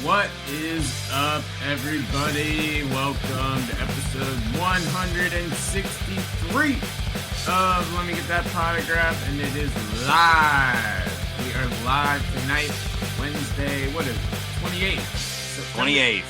What is up, everybody? Welcome to episode 163 of Let Me Get That Potograph, and it is live. We are live tonight, Wednesday, what is it, 28th? 28th,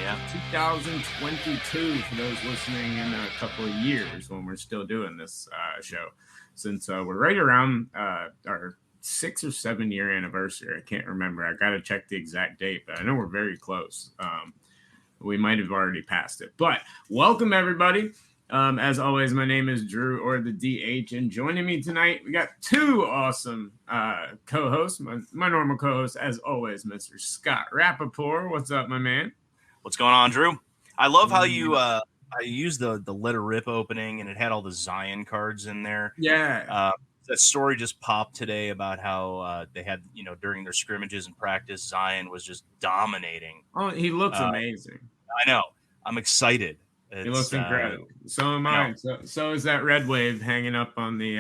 yeah. 2022, for those listening in a couple of years when we're still doing this show, since we're right around our 6 or 7 year anniversary. I can't remember. I got to check the exact date, but I know we're very close. We might have already passed it, but welcome everybody. As always, my name is Drew, or the DH, and joining me tonight, we got two awesome co-hosts. My normal co-host, as always, Mr. Scott Rappaport. What's up, my man? What's going on, Drew? I love how you used the Let Her Rip opening, and it had all the Zion cards in there. Yeah. That story just popped today about how they had, during their scrimmages and practice, Zion was just dominating. Oh, he looks amazing. I know. I'm excited. He looks incredible. So am I. So is that red wave hanging up on the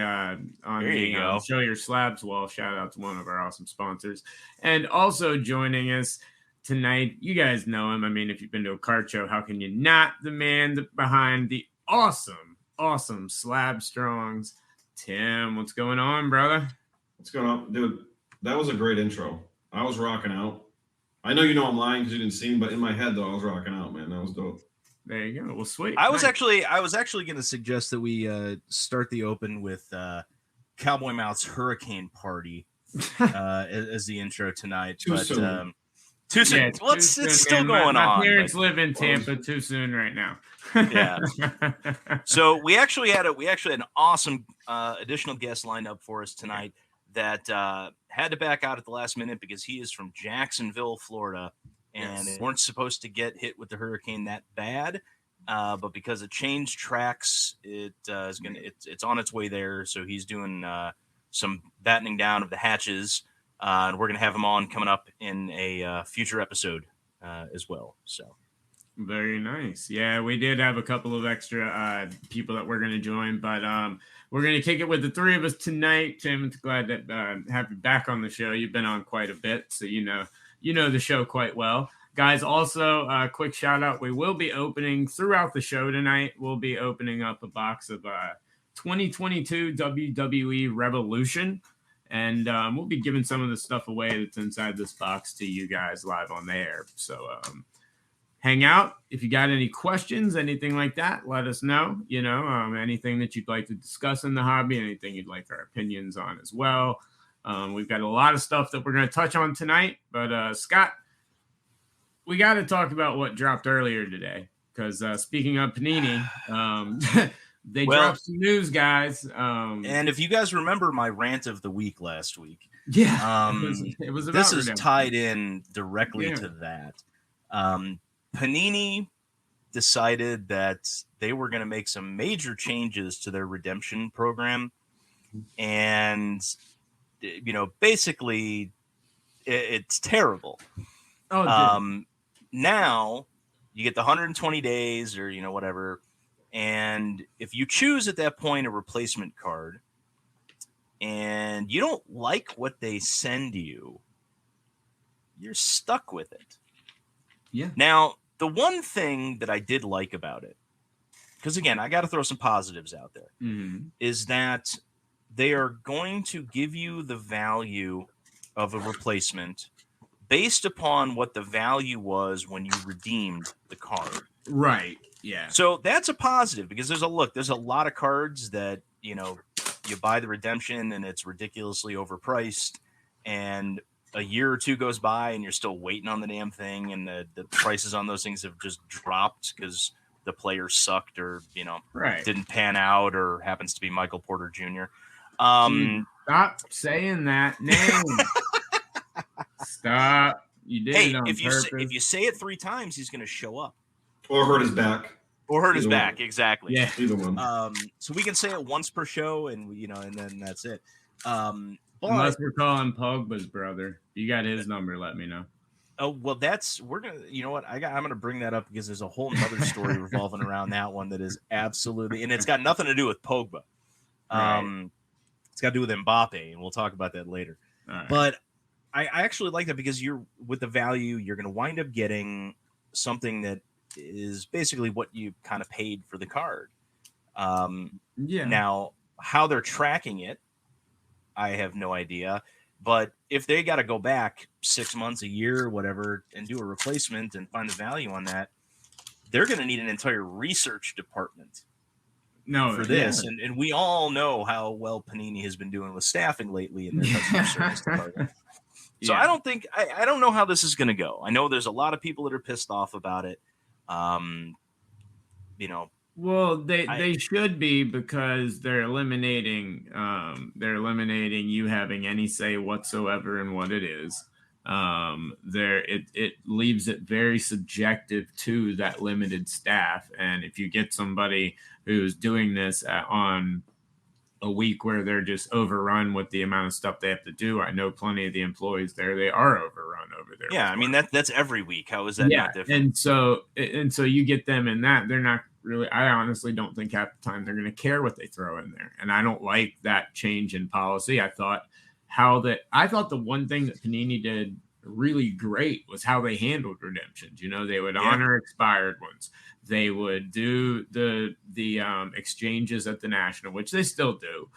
Show Your Slabs wall. Shout out to one of our awesome sponsors. And also joining us tonight, you guys know him. I mean, if you've been to a card show, how can you not? The man behind the awesome SlabStrongs. Tim, what's going on, brother? What's going on? Dude, that was a great intro. I was rocking out. I know you know I'm lying because you didn't see me, but in my head, though, I was rocking out, man. That was dope. There you go. Well, sweet. I was actually going to suggest that we start the open with Cowboy Mouth's Hurricane Party as the intro tonight. Too soon. Too soon. Yeah, well, it's still going my on. My parents live in Tampa. Too soon right now. Yeah. So we actually had an awesome additional guest lined up for us tonight that had to back out at the last minute because he is from Jacksonville, Florida, and they weren't supposed to get hit with the hurricane that bad, but because it changed tracks, it's on its way there. So he's doing some battening down of the hatches. And we're going to have him on coming up in a future episode as well. So very nice. Yeah, we did have a couple of extra people that we're going to join, but we're going to kick it with the three of us tonight. Tim, it's glad that have you back on the show. You've been on quite a bit, so you know the show quite well. Guys, also a quick shout out. We will be opening throughout the show tonight. We'll be opening up a box of 2022 WWE Revolution. And we'll be giving some of the stuff away that's inside this box to you guys live on the air. So hang out. If you got any questions, anything like that, let us know. Anything that you'd like to discuss in the hobby, anything you'd like our opinions on as well. We've got a lot of stuff that we're going to touch on tonight. But Scott, we got to talk about what dropped earlier today. Because speaking of Panini, they dropped some news, guys. And if you guys remember my rant of the week last week, it was about this is tied in directly to that. Panini decided that they were going to make some major changes to their redemption program, and basically, it's terrible. Now you get the 120 days, or whatever. And if you choose at that point a replacement card and you don't like what they send you, you're stuck with it. Yeah. Now, the one thing that I did like about it, because again, I got to throw some positives out there, is that they are going to give you the value of a replacement based upon what the value was when you redeemed the card. Right. Yeah. So that's a positive because there's a lot of cards that, you buy the redemption and it's ridiculously overpriced, and a year or two goes by and you're still waiting on the damn thing, and the prices on those things have just dropped because the player sucked or, didn't pan out, or happens to be Michael Porter Jr. Stop saying that name. Stop. You did it on purpose. If you say it 3 times, he's going to show up. Or hurt his back. Either back, exactly. Yeah, either one. So we can say it once per show, and and then that's it. Unless we're calling Pogba's brother, you got his number. Let me know. Oh well, we're gonna. You know what? I'm gonna bring that up because there's a whole other story revolving around that one that is absolutely, and it's got nothing to do with Pogba. Right. It's got to do with Mbappe, and we'll talk about that later. Right. But I actually like that because you're with the value, you're going to wind up getting something that is basically what you kind of paid for the card. Yeah. Now, how they're tracking it, I have no idea. But if they got to go back 6 months, a year, or whatever, and do a replacement and find the value on that, they're going to need an entire research department for this. Yeah. And we all know how well Panini has been doing with staffing lately in their customer service department. So Yeah. I don't know how this is going to go. I know there's a lot of people that are pissed off about it. Well, they should be, because they're eliminating you having any say whatsoever in what it is. It leaves it very subjective to that limited staff, and if you get somebody who's doing this on a week where they're just overrun with the amount of stuff they have to do, I know plenty of the employees there, they are overrun over there. Yeah, I mean that's every week. How is that not different? And so you get them in that, they're not really, I honestly don't think half the time they're going to care what they throw in there. And I don't like that change in policy. I thought the one thing that Panini did really great was how they handled redemptions. They would honor expired ones. They would do the exchanges at the National, which they still do.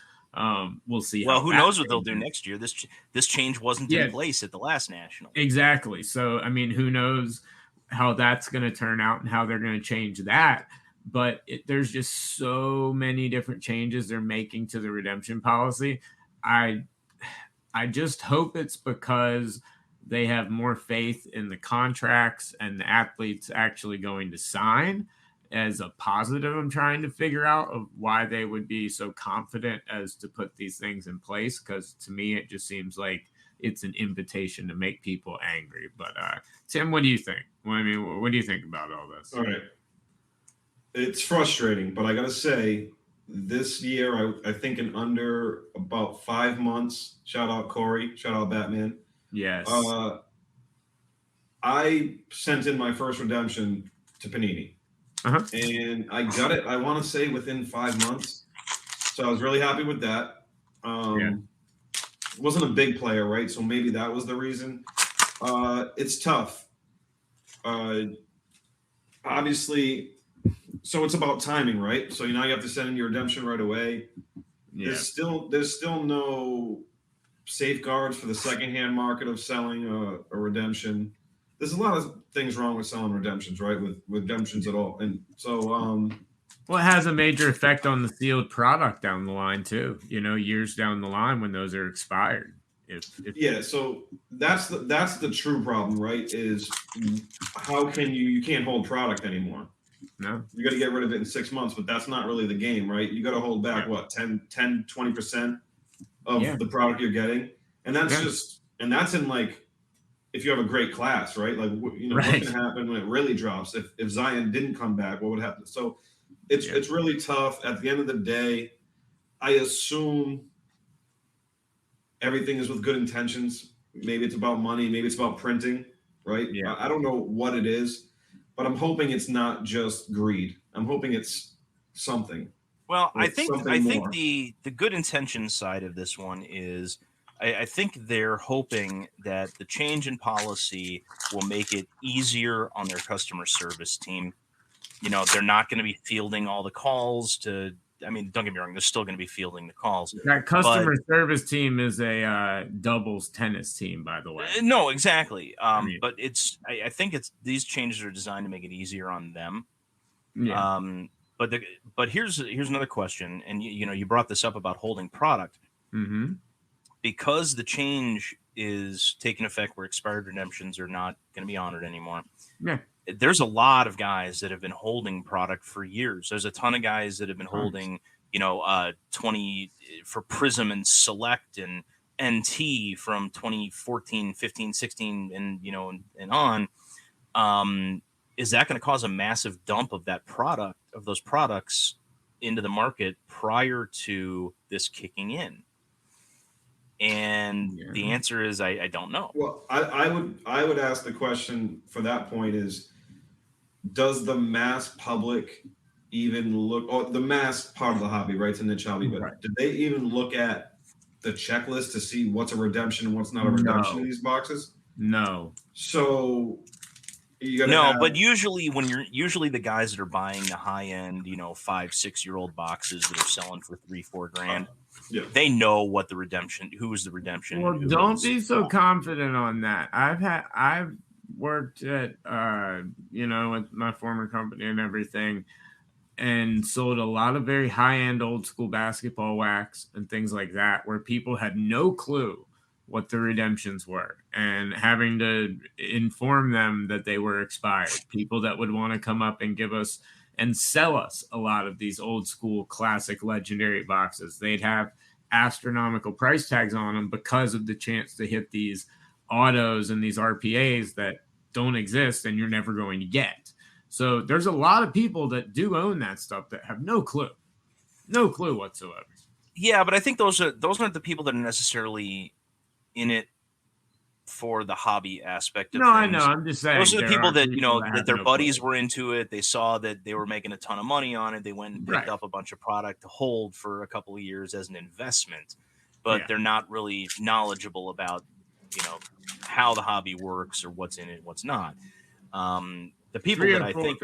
We'll see. Well, who knows what they'll do next year? This change wasn't in place at the last National. Exactly. So, I mean, who knows how that's going to turn out and how they're going to change that. But there's just so many different changes they're making to the redemption policy. I just hope it's because they have more faith in the contracts and the athletes actually going to sign as a positive. I'm trying to figure out of why they would be so confident as to put these things in place, because to me it just seems like it's an invitation to make people angry. But Tim, what do you think? Well, I mean, what do you think about all this? All right. It's frustrating, but I got to say, this year, I think in under about 5 months, shout out Corey, shout out Batman. Yes. I sent in my first redemption to Panini. And I got it, I want to say, within 5 months. So I was really happy with that. Wasn't a big player, right? So maybe that was the reason. It's tough. Obviously, so it's about timing, right? So you have to send in your redemption right away. Yeah. There's still no safeguards for the secondhand market of selling a redemption. There's a lot of things wrong with selling redemptions, right? With redemptions at all. And so well, it has a major effect on the sealed product down the line too, years down the line when those are expired. So that's the true problem, right? Is how can you can't hold product anymore. No, you got to get rid of it in 6 months, but that's not really the game, right? You got to hold back 10-20% of the product you're getting. And that's that's in like, if you have a great class, right? Like, what's going to happen when it really drops? If Zion didn't come back, what would happen? So it's really tough. At the end of the day, I assume everything is with good intentions. Maybe it's about money. Maybe it's about printing, right? Yeah. I don't know what it is, but I'm hoping it's not just greed. I'm hoping it's something. Well, I think the good intention side of this one is I think they're hoping that the change in policy will make it easier on their customer service team. They're not going to be fielding all the calls to. I mean, don't get me wrong, they're still going to be fielding the calls. That customer service team is a doubles tennis team, by the way. No, exactly. But I think these changes are designed to make it easier on them. Yeah. But here's another question, and you brought this up about holding product. Mm-hmm. Because the change is taking effect where expired redemptions are not going to be honored anymore. Yeah. There's a lot of guys that have been holding product for years. There's a ton of guys that have been holding, 20 for Prism and Select and NT from 2014, 15, 16, and on. Is that going to cause a massive dump of those products into the market prior to this kicking in? And the answer is I don't know. Well, I would ask the question for that point is, does the mass public even look, or the mass part of the hobby, right? It's a niche hobby, but do they even look at the checklist to see what's a redemption and what's not a redemption in these boxes? No. So you gotta but usually the guys that are buying the high end, 5-6 year old boxes that are selling for $3-4 grand, they know what the redemption, who is the redemption. Well, don't be so confident on that. I've worked at with my former company and everything, and sold a lot of very high end old school basketball wax and things like that, where people had no clue what the redemptions were and having to inform them that they were expired. People that would want to come up and give us and sell us a lot of these old school classic legendary boxes. They'd have astronomical price tags on them because of the chance to hit these autos and these RPAs that don't exist and you're never going to get. So there's a lot of people that do own that stuff that have no clue whatsoever. Yeah, but I think those aren't the people that are necessarily in it for the hobby aspect of things. I know. I'm just saying. Those are the people that, that their buddies were into it. They saw that they were making a ton of money on it. They went and picked up a bunch of product to hold for a couple of years as an investment, but they're not really knowledgeable about, how the hobby works or what's in it, what's not. The people that I think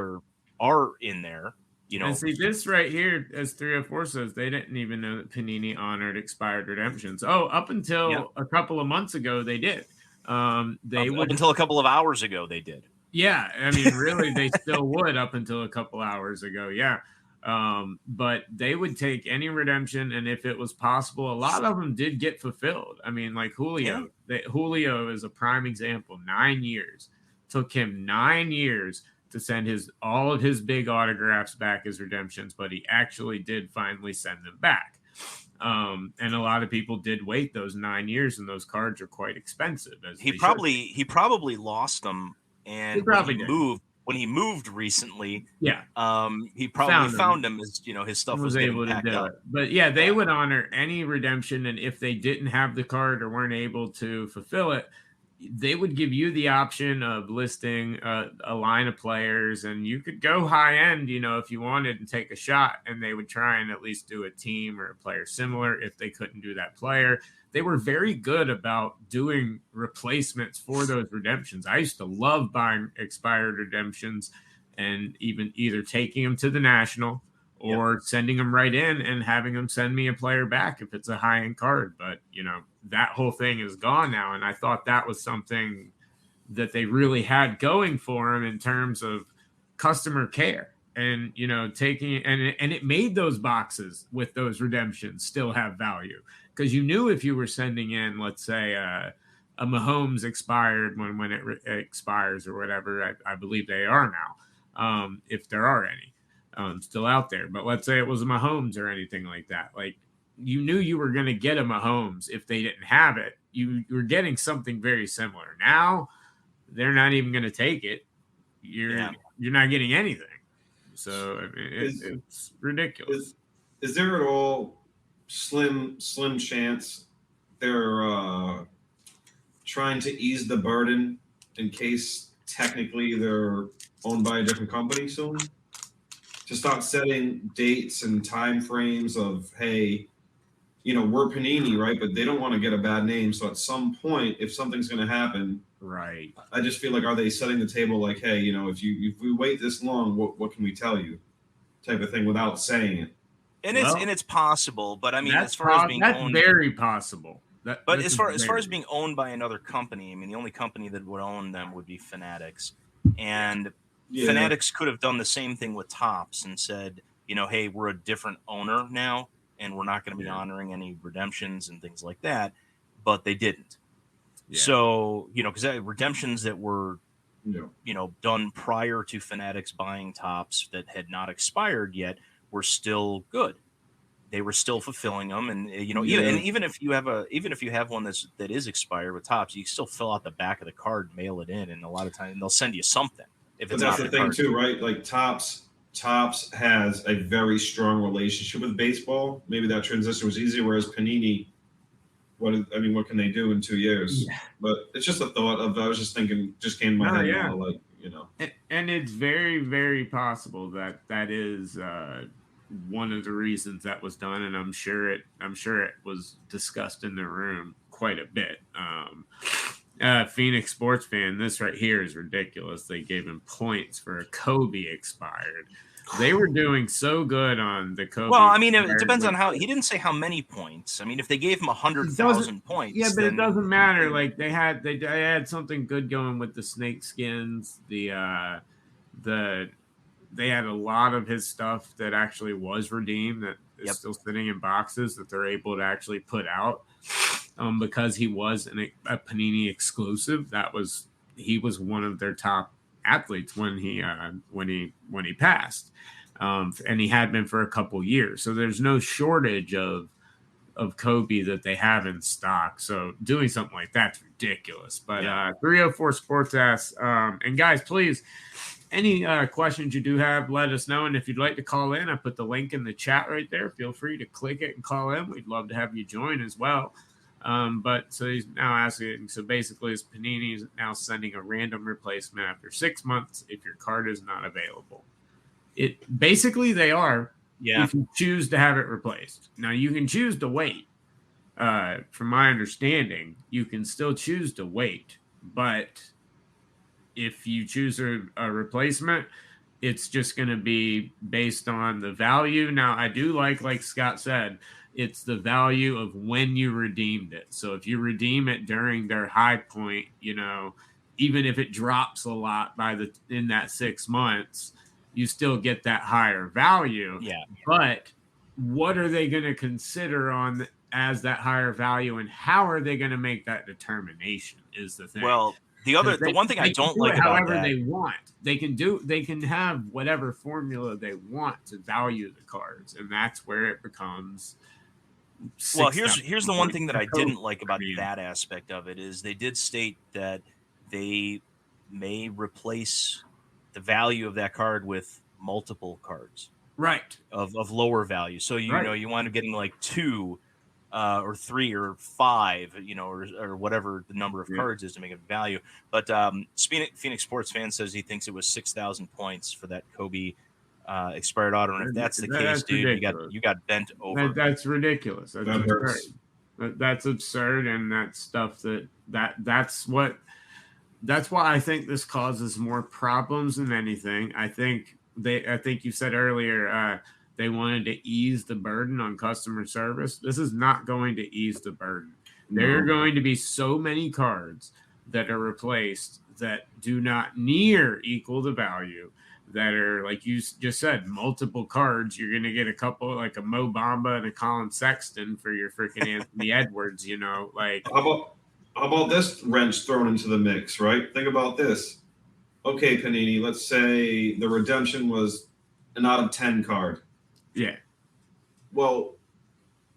are in there, And see, this right here, as 304 says, they didn't even know that Panini honored expired redemptions. Oh, up until a couple of months ago, they did. Up until a couple of hours ago, they did. Yeah, I mean, really, they still would up until a couple hours ago. Yeah. But they would take any redemption, and if it was possible, a lot of them did get fulfilled. I mean, like Julio. Julio is a prime example. 9 years. Took him 9 years to send all of his big autographs back as redemptions, but he actually did finally send them back. And a lot of people did wait those 9 years, and those cards are quite expensive. He probably lost them, and when he moved recently, he probably found them as his stuff was able to do it. But they would honor any redemption, and if they didn't have the card or weren't able to fulfill it, they would give you the option of listing a line of players, and you could go high end, if you wanted and take a shot, and they would try and at least do a team or a player similar. If they couldn't do that player, they were very good about doing replacements for those redemptions. I used to love buying expired redemptions and either taking them to the National or sending them right in and having them send me a player back if it's a high-end card. But, that whole thing is gone now. And I thought that was something that they really had going for them in terms of customer care and, taking and it made those boxes with those redemptions still have value, because you knew if you were sending in, let's say, a Mahomes expired when it expires or whatever, I believe they are now, if there are any still out there. But let's say it was a Mahomes or anything like that. Like, you knew you were going to get a Mahomes if they didn't have it. You were getting something very similar. Now they're not even going to take it. You're not getting anything. So I mean, it's ridiculous. Is there at all slim chance they're trying to ease the burden in case technically they're owned by a different company soon? To start setting dates and time frames of, hey, we're Panini, right? But they don't want to get a bad name. So at some point, if something's going to happen, right? I just feel like, are they setting the table like, hey, if we wait this long, what can we tell you, type of thing, without saying it? And it's possible, but I mean, as far as being owned, very possible. But as far as being owned by another company, I mean, the only company that would own them would be Fanatics, and Fanatics could have done the same thing with Topps and said, hey, we're a different owner now, and we're not going to be honoring any redemptions and things like that, but they didn't. Yeah. So, because redemptions that were, done prior to Fanatics buying Topps that had not expired yet were still good. They were still fulfilling them, and even if you have one that is expired with Topps, you still fill out the back of the card, mail it in, and a lot of times they'll send you something. If it's that's the thing too, right? Like Topps has a very strong relationship with baseball. Maybe that transition was easier, whereas Panini, what can they do in 2 years? Yeah. But it's just a thought of, I was just thinking, just came to my head now, And it's very, very possible that is one of the reasons that was done, and I'm sure it was discussed in the room quite a bit. Phoenix sports fan, this right here is ridiculous. They gave him points for a Kobe expired. They were doing so good on the Kobe. Well, I mean, it depends on how. He didn't say how many points. I mean, if they gave him 100,000 points, yeah, but it doesn't matter. Like they had something good going with the snake skins. They had a lot of his stuff that actually was redeemed that is still sitting in boxes that they're able to actually put out. Because he was a Panini exclusive. He was one of their top athletes when he passed, and he had been for a couple years. So there's no shortage of Kobe that they have in stock. So doing something like that's ridiculous. But 304 Sports asks, and guys, please, any questions you do have, let us know. And if you'd like to call in, I put the link in the chat right there. Feel free to click it and call in. We'd love to have you join as well. But so he's now asking, so basically is Panini is now sending a random replacement after 6 months if your card is not available. It basically they are if you choose to have it replaced. Now you can choose to wait. From my understanding, you can still choose to wait, but if you choose a replacement, it's just going to be based on the value. Now I do like Scott said, it's the value of when you redeemed it. So if you redeem it during their high point, even if it drops a lot in that 6 months, you still get that higher value. Yeah. But what are they going to consider as that higher value, and how are they going to make that determination is the thing. Well, the one thing I don't like about however that, they want. They can have whatever formula they want to value the cards, and that's where it becomes. Well, here's the one thing that I didn't like about that aspect of it is they did state that they may replace the value of that card with multiple cards, right, of lower value. So you wind up getting like 2 or 3 or 5, or whatever the number of cards is to make it value. But Phoenix Sports Fan says he thinks it was 6,000 points for that Kobe expired auto, and if that's the case, dude, ridiculous. you got bent over. That's ridiculous. That's absurd. That's absurd, and that's stuff that's why I think this causes more problems than anything. I think you said earlier they wanted to ease the burden on customer service. This is not going to ease the burden. There are going to be so many cards that are replaced that do not near equal the value, that are, like you just said, multiple cards. You're going to get a couple, like a Mo Bamba and a Colin Sexton for your freaking Anthony Edwards, like. How about this wrench thrown into the mix, right? Think about this. Okay, Panini, let's say the redemption was an out of 10 card. Yeah. Well,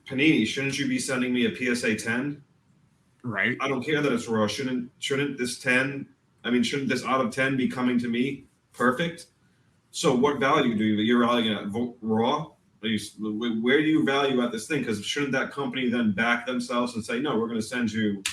Panini, shouldn't you be sending me a PSA 10? Right. I don't care that it's raw. Shouldn't this out of 10 be coming to me perfect? So what value you're valuing at raw? Where do you value at this thing? Because shouldn't that company then back themselves and say, no, we're going to send you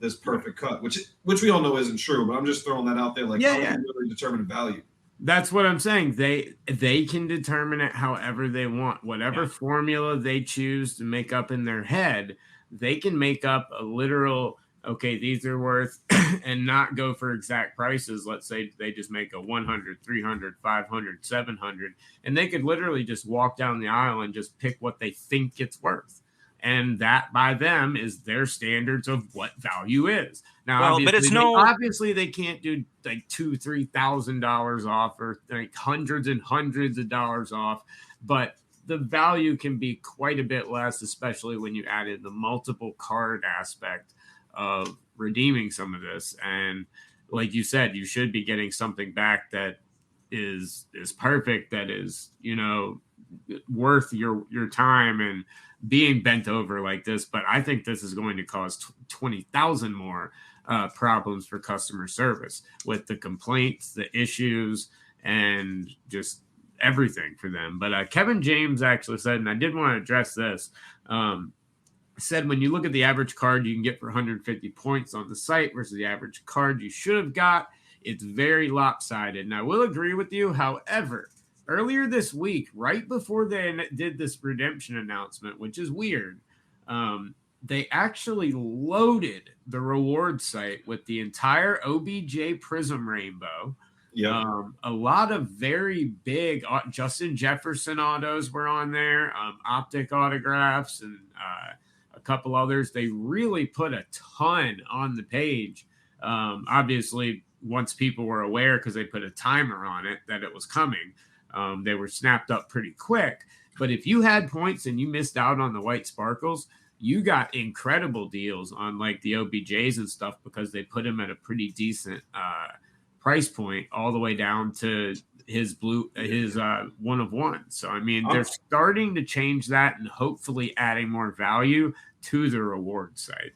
this perfect cut, which we all know isn't true, but I'm just throwing that out there. How do you really determine value? That's what I'm saying. They can determine it however they want. Whatever formula they choose to make up in their head, they can make up a literal, okay, these are worth, and not go for exact prices. Let's say they just make a 100, 300, 500, 700, and they could literally just walk down the aisle and just pick what they think it's worth. And that by them is their standards of what value is. Now, obviously they can't do like $2,000-$3,000 off, or like hundreds and hundreds of dollars off, but the value can be quite a bit less, especially when you added the multiple card aspect of redeeming some of this. And like you said, you should be getting something back that is perfect, that is, worth your time and being bent over like this. But I think this is going to cause 20,000 more problems for customer service with the complaints, the issues, and just everything for them. But Kevin James actually said, and I did want to address this, said when you look at the average card you can get for 150 points on the site versus the average card you should have got, it's very lopsided. And I will agree with you. However, earlier this week, right before they did this redemption announcement, which is weird, they actually loaded the reward site with the entire OBJ Prism Rainbow. Yeah. A lot of very big Justin Jefferson autos were on there, optic autographs, and a couple others. They really put a ton on the page. Obviously, once people were aware, because they put a timer on it, that it was coming, they were snapped up pretty quick. But if you had points and you missed out on the white sparkles, you got incredible deals on like the OBJs and stuff, because they put them at a pretty decent price point, all the way down to his one of one. So I mean, they're starting to change that and hopefully adding more value to the reward site.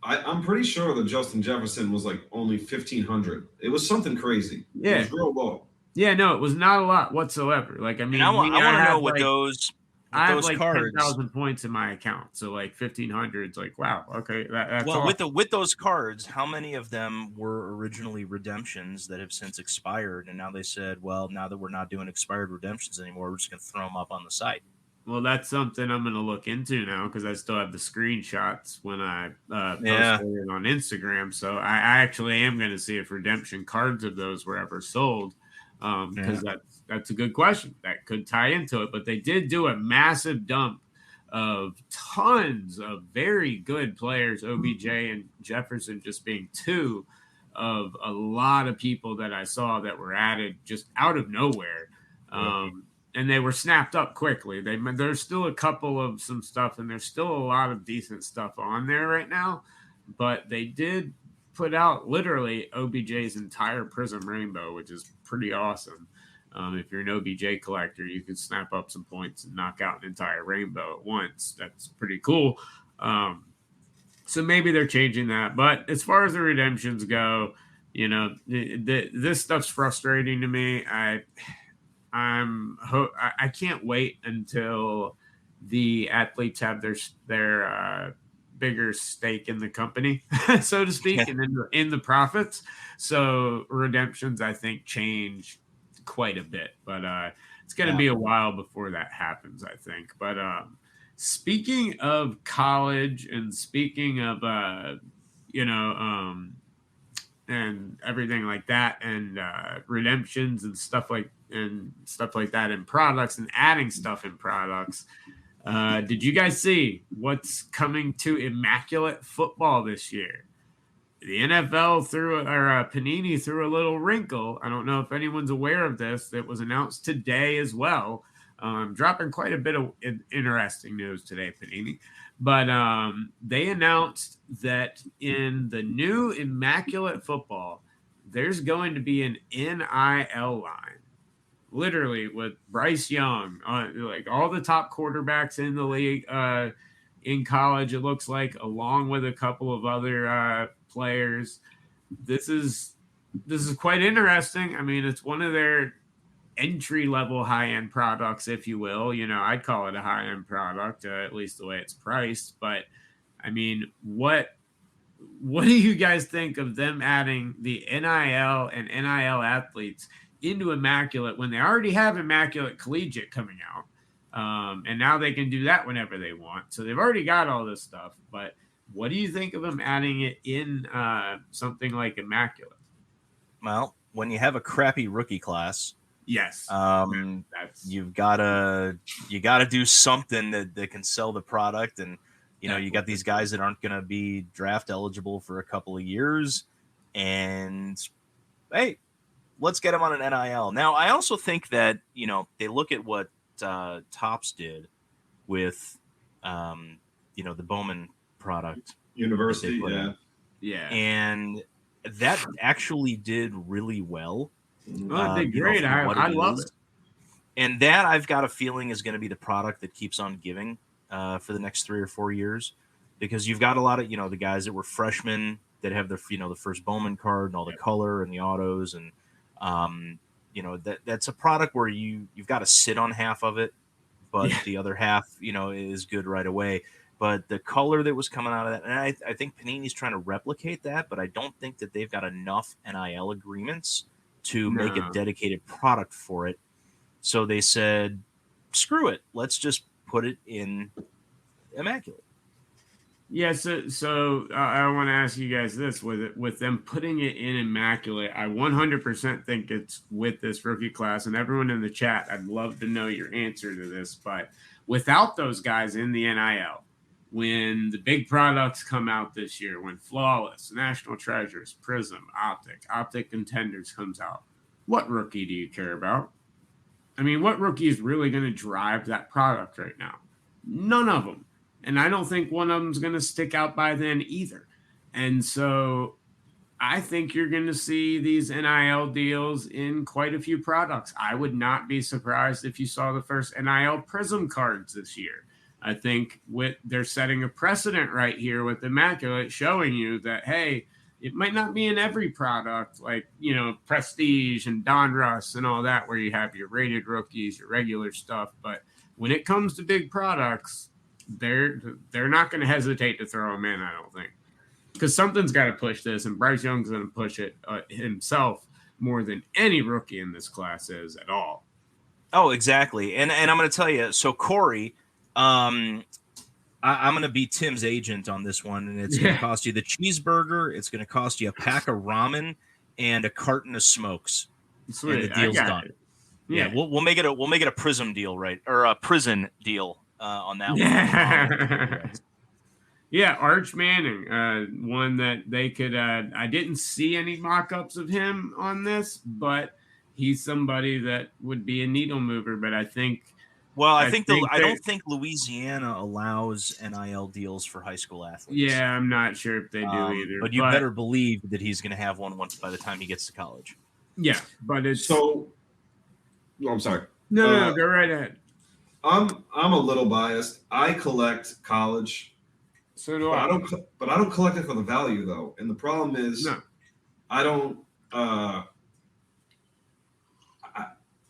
I'm pretty sure that Justin Jefferson was like only 1,500. It was something crazy. Yeah, it was real low. Yeah, no, it was not a lot whatsoever. Like, I mean, I want to know what like, those. I have like cards, 10,000 points in my account, so like 1,500 is like, wow, okay, that's well, awesome. with those cards, how many of them were originally redemptions that have since expired, and now they said, well, now that we're not doing expired redemptions anymore, we're just going to throw them up on the site. Well, that's something I'm going to look into now, because I still have the screenshots when I posted it on Instagram. So I actually am going to see if redemption cards of those were ever sold, because that's a good question that could tie into it. But they did do a massive dump of tons of very good players, OBJ and Jefferson just being two of a lot of people that I saw that were added just out of nowhere. And they were snapped up quickly. There's still a couple of some stuff, and there's still a lot of decent stuff on there right now. But they did put out literally OBJ's entire Prism Rainbow, which is pretty awesome. If you're an OBJ collector, you can snap up some points and knock out an entire rainbow at once. That's pretty cool. So maybe they're changing that. But as far as the redemptions go, you know, this stuff's frustrating to me. I can't wait until the athletes have their bigger stake in the company, so to speak, and then in the profits. So redemptions, I think, change quite a bit, but it's going to be a while before that happens, I think. But speaking of college, and speaking of and everything like that, and redemptions and stuff like that in products, and adding stuff in products, did you guys see what's coming to Immaculate Football this year? The NFL Panini threw a little wrinkle. I don't know if anyone's aware of this. It was announced today as well. Dropping quite a bit of interesting news today, Panini. But they announced that in the new Immaculate Football, there's going to be an NIL line. Literally, with Bryce Young, like all the top quarterbacks in the league, in college, it looks like, along with a couple of other players. This is quite interesting. I mean, it's one of their entry level high end products, if you will. You know, I'd call it a high end product, at least the way it's priced. But I mean, what do you guys think of them adding the NIL and NIL athletes into Immaculate when they already have Immaculate Collegiate coming out? And now they can do that whenever they want. So they've already got all this stuff. But what do you think of them adding it in something like Immaculate? Well, when you have a crappy rookie class, yes, you gotta do something that can sell the product. And you got these guys that aren't gonna be draft eligible for a couple of years, and hey, let's get them on an NIL. Now, I also think that they look at what Topps did with the Bowman product university, and that actually did really well. Well, it did great. I love it. And that, I've got a feeling, is going to be the product that keeps on giving for the next 3 or 4 years, because you've got a lot of the guys that were freshmen that have the first Bowman card and all the color and the autos, and that's a product where you've got to sit on half of it, but the other half is good right away. But the color that was coming out of that, and I think Panini's trying to replicate that, but I don't think that they've got enough NIL agreements to make a dedicated product for it. So they said, screw it. Let's just put it in immaculate. Yeah, so I want to ask you guys this: with them putting it in immaculate, I 100% think it's with this rookie class, and everyone in the chat, I'd love to know your answer to this. But without those guys in the NIL, when the big products come out this year, when Flawless, National Treasures, Prism, Optic Contenders comes out, what rookie do you care about? I mean, what rookie is really going to drive that product right now? None of them. And I don't think one of them is going to stick out by then either. And so I think you're going to see these NIL deals in quite a few products. I would not be surprised if you saw the first NIL Prism cards this year. I think they're setting a precedent right here with Immaculate, showing you that, hey, it might not be in every product like, Prestige and Donruss and all that, where you have your rated rookies, your regular stuff. But when it comes to big products, they're not going to hesitate to throw him in, I don't think, because something's got to push this, and Bryce Young's going to push it himself more than any rookie in this class is at all. Oh, exactly. And I'm going to tell you, so Corey, I'm going to be Tim's agent on this one, and it's going to cost you the cheeseburger, it's going to cost you a pack of ramen and a carton of smokes. Sweet. And the deal's done. Yeah, we'll make it a Prism deal, right? Or a prison deal on that one. Yeah, Arch Manning, one that they could. I didn't see any mock-ups of him on this, but he's somebody that would be a needle mover. But I think. Well, I don't think Louisiana allows NIL deals for high school athletes. Yeah, I'm not sure if they do either. But you better believe that he's going to have one once by the time he gets to college. Yeah, but it's so. No, I'm sorry. No, go right ahead. I'm a little biased. I collect college. So do I. But I don't collect it for the value though. And the problem is, I don't.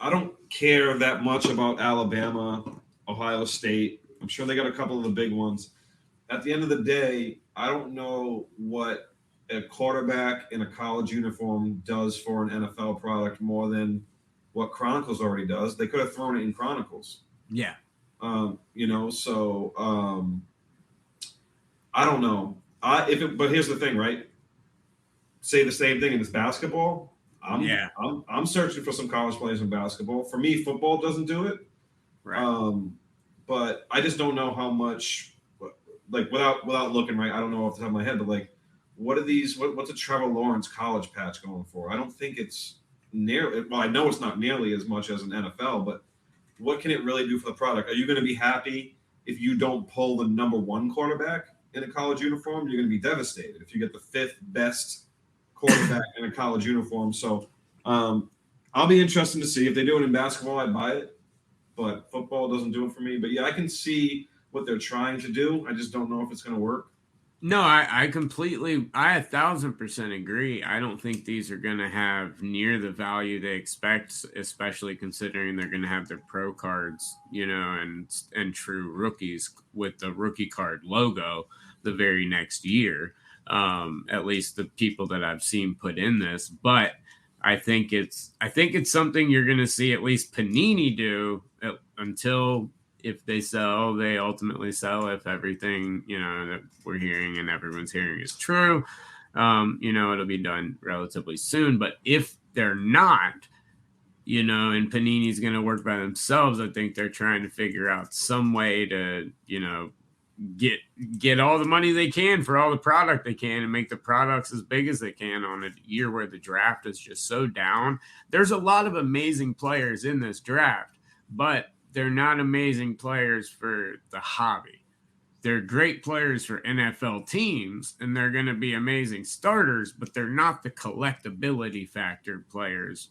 I don't care that much about Alabama, Ohio State. I'm sure they got a couple of the big ones. At the end of the day, I don't know what a quarterback in a college uniform does for an NFL product more than what Chronicles already does. They could have thrown it in Chronicles. Yeah. I don't know. But here's the thing, right? Say the same thing in this basketball. I'm searching for some college players in basketball. For me, football doesn't do it. Right. But I just don't know how much, like without looking right. I don't know off the top of my head, but like, what are these? What's a Trevor Lawrence college patch going for? I don't think it's nearly. Well, I know it's not nearly as much as an NFL, but what can it really do for the product? Are you going to be happy if you don't pull the number one quarterback in a college uniform? You're going to be devastated if you get the fifth best quarterback in a college uniform. So I'll be interested to see if they do it in basketball. I'd buy it, but football doesn't do it for me. But yeah, I can see what they're trying to do. I just don't know if it's going to work. No, I 1,000% agree. I don't think these are going to have near the value they expect, especially considering they're going to have their pro cards, and true rookies with the rookie card logo the very next year. At least the people that I've seen put in this, but I think it's something you're going to see at least Panini do until. If they ultimately sell, if everything, that we're hearing and everyone's hearing is true, it'll be done relatively soon. But if they're not, and Panini's going to work by themselves, I think they're trying to figure out some way to, get all the money they can for all the product they can and make the products as big as they can on a year where the draft is just so down. There's a lot of amazing players in this draft, but they're not amazing players for the hobby. They're great players for NFL teams, and they're going to be amazing starters, but they're not the collectability factor players.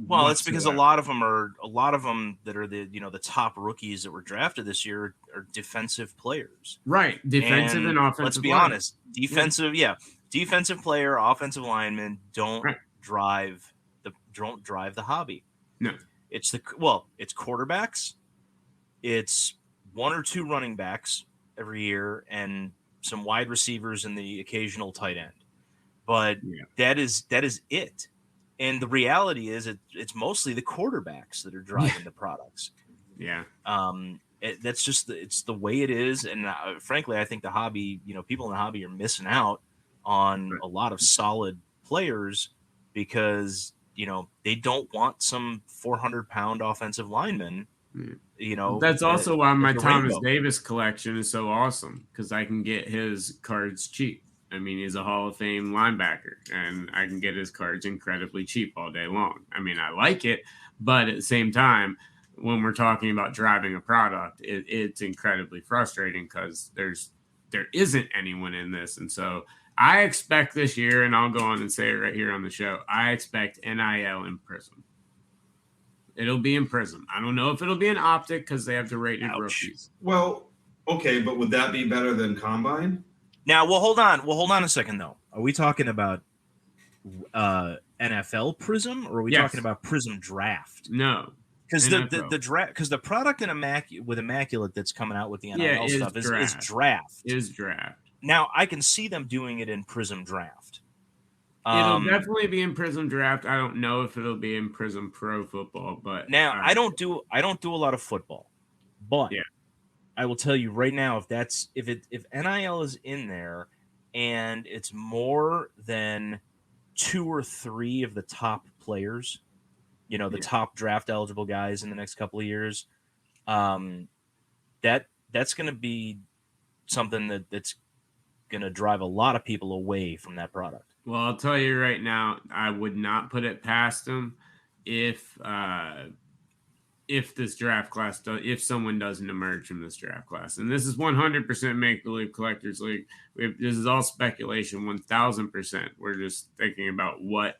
Well, it's because a lot of them that are the top rookies that were drafted this year are defensive players. Right. Defensive and offensive. Let's be honest. Defensive player, offensive linemen don't drive the hobby. No. It's quarterbacks. It's one or two running backs every year and some wide receivers and the occasional tight end. But that is it. And the reality is it's mostly the quarterbacks that are driving the products. Yeah. That's just it's the way it is. And frankly, I think the hobby, people in the hobby are missing out on a lot of solid players because, they don't want some 400-pound offensive lineman. That's also why my Thomas rainbow. Davis collection is so awesome, because I can get his cards cheap. I mean, he's a Hall of Fame linebacker, and I can get his cards incredibly cheap all day long. I mean, I like it, but at the same time, when we're talking about driving a product, it's incredibly frustrating because there isn't anyone in this. And so I expect this year, and I'll go on and say it right here on the show, I expect NIL in Prism. It'll be in Prism. I don't know if it'll be an Optic because they have the rated rookies. Well, okay, but would that be better than Combine? Now, we'll hold on a second, though. Are we talking about NFL Prism, or are we talking about Prism Draft? No. Because the draft, because the product with Immaculate that's coming out with the NIL stuff is draft. Is draft. Now I can see them doing it in Prism Draft. It'll definitely be in Prism Draft. I don't know if it'll be in Prism Pro Football, but now I don't do a lot of football, but I will tell you right now, if NIL is in there and it's more than 2 or 3 of the top players, the top draft eligible guys in the next couple of years, that's going to be something that's going to drive a lot of people away from that product. Well, I'll tell you right now, I would not put it past them if this draft class if someone doesn't emerge from this draft class. And this is 100% Make Believe Collectors League. This is all speculation, 1,000%. We're just thinking about what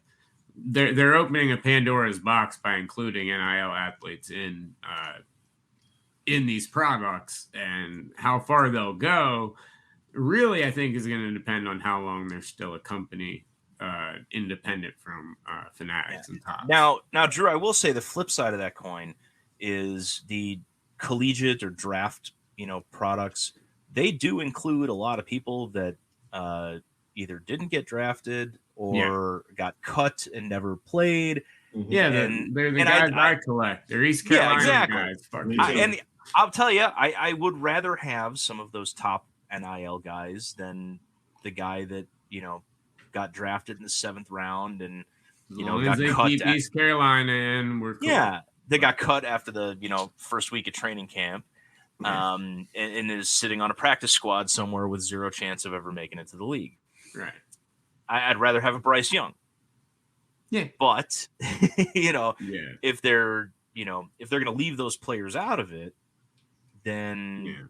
they're opening a Pandora's box by including NIL athletes in these products, and how far they'll go really, I think, is going to depend on how long they're still a company independent from Fanatics and Topps. Now, Drew, I will say the flip side of that coin is the collegiate or draft, products. They do include a lot of people that either didn't get drafted or got cut and never played. Mm-hmm. Yeah, they're the guys I collect. They're East Carolina guys. And I'll tell you, I would rather have some of those top NIL guys than the guy that got drafted in the 7th round and got cut. Keep East Carolina in, we're cool. Yeah, they got cut after the first week of training camp, and is sitting on a practice squad somewhere with 0 chance of ever making it to the league. Right. I'd rather have a Bryce Young. Yeah, but if they're if they're going to leave those players out of it, then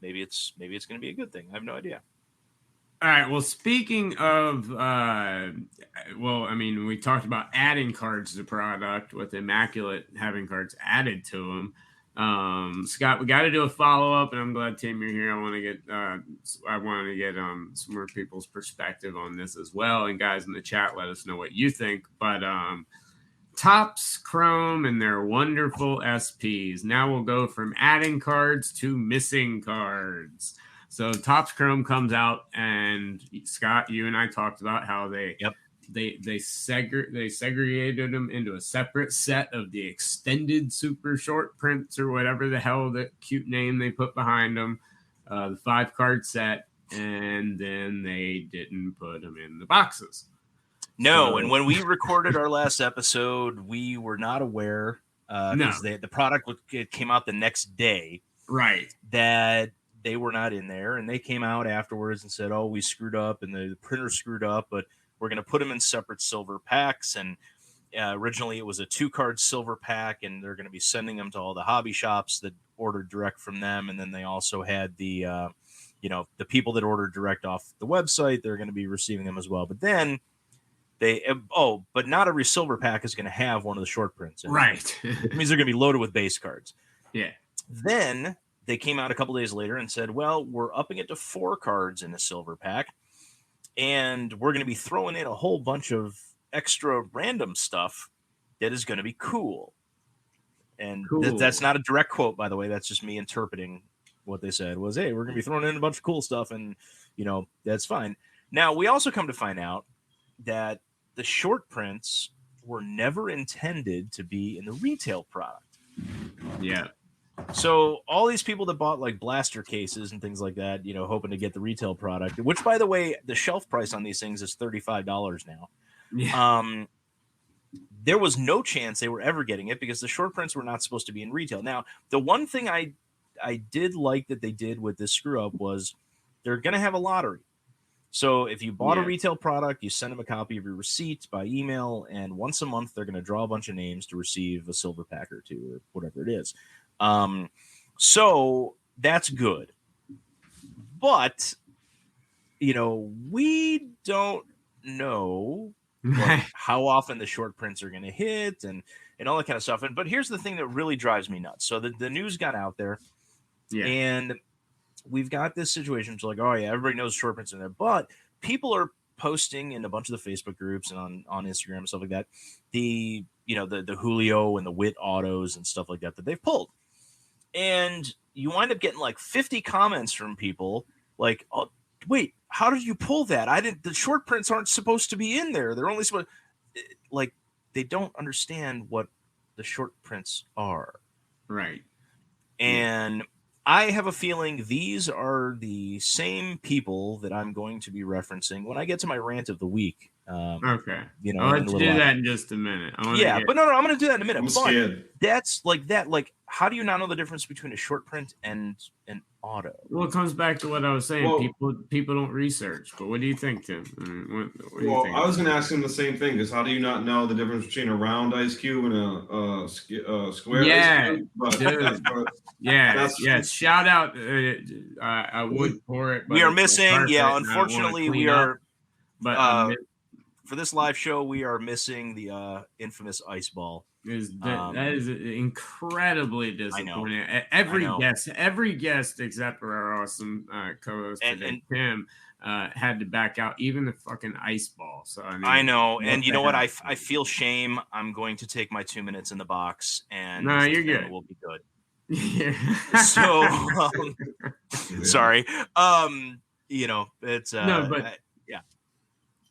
maybe it's going to be a good thing. I have no idea. All right. Well, speaking of, we talked about adding cards to the product with Immaculate having cards added to them. Scott, we got to do a follow up, and I'm glad Tim you're here. I want to get some more people's perspective on this as well. And guys in the chat, let us know what you think. But Topps Chrome and their wonderful SPs. Now we'll go from adding cards to missing cards. So Topps Chrome comes out, and Scott, you and I talked about how they segregated them into a separate set of the extended super short prints or whatever the hell that cute name they put behind them, the 5-card set, and then they didn't put them in the boxes. No, and when we recorded our last episode, we were not aware because the product came out the next day, right? That they were not in there, and they came out afterwards and said, "Oh, we screwed up, and the printer screwed up, but we're going to put them in separate silver packs." And originally, it was a 2-card silver pack, and they're going to be sending them to all the hobby shops that ordered direct from them. And then they also had the the people that ordered direct off the website. They're going to be receiving them as well. But then but not every silver pack is going to have one of the short prints. Right. It means they're going to be loaded with base cards. Yeah. Then they came out a couple days later and said, well, we're upping it to 4 cards in a silver pack, and we're going to be throwing in a whole bunch of extra random stuff that is going to be cool. And that's not a direct quote, by the way. That's just me interpreting what they said was, hey, we're going to be throwing in a bunch of cool stuff, and, that's fine. Now, we also come to find out that the short prints were never intended to be in the retail product. Yeah. So all these people that bought like blaster cases and things like that, hoping to get the retail product, which by the way, the shelf price on these things is $35 now. Yeah. There was no chance they were ever getting it because the short prints were not supposed to be in retail. Now, the one thing I did like that they did with this screw up was they're going to have a lottery. So if you bought a retail product, you send them a copy of your receipt by email, and once a month they're going to draw a bunch of names to receive a silver pack or two or whatever it is. So that's good. But, we don't know how often the short prints are going to hit and all that kind of stuff. But here's the thing that really drives me nuts. So the news got out there, and we've got this situation. It's like, oh yeah, everybody knows short prints in there, but people are posting in a bunch of the Facebook groups and on Instagram and stuff like that, the Julio and the Witt autos and stuff like that they've pulled. And you wind up getting like 50 comments from people like, oh, wait, how did you pull that? The short prints aren't supposed to be in there. They're only supposed, like, they don't understand what the short prints are. Right. And I have a feeling these are the same people that I'm going to be referencing when I get to my rant of the week. Okay. I'll let you do that in just a minute. But no, I'm going to do that in a minute. But that's like that. Like, how do you not know the difference between a short print and an auto? Well, it comes back to what I was saying. People don't research. But what do you think, Tim? What do you think? I was going to ask him the same thing. Because how do you not know the difference between a round ice cube and a square ice cube? But Shout out. I would pour it. We are missing. Yeah, unfortunately, we are. But for this live show, we are missing the infamous ice ball. That is incredibly disappointing. Every guest except for our awesome co-host today, Tim, had to back out, even the fucking ice ball. So I know, and you know what? I feel shame. I'm going to take my 2 minutes in the box, and you're good. We'll be good. So sorry. It's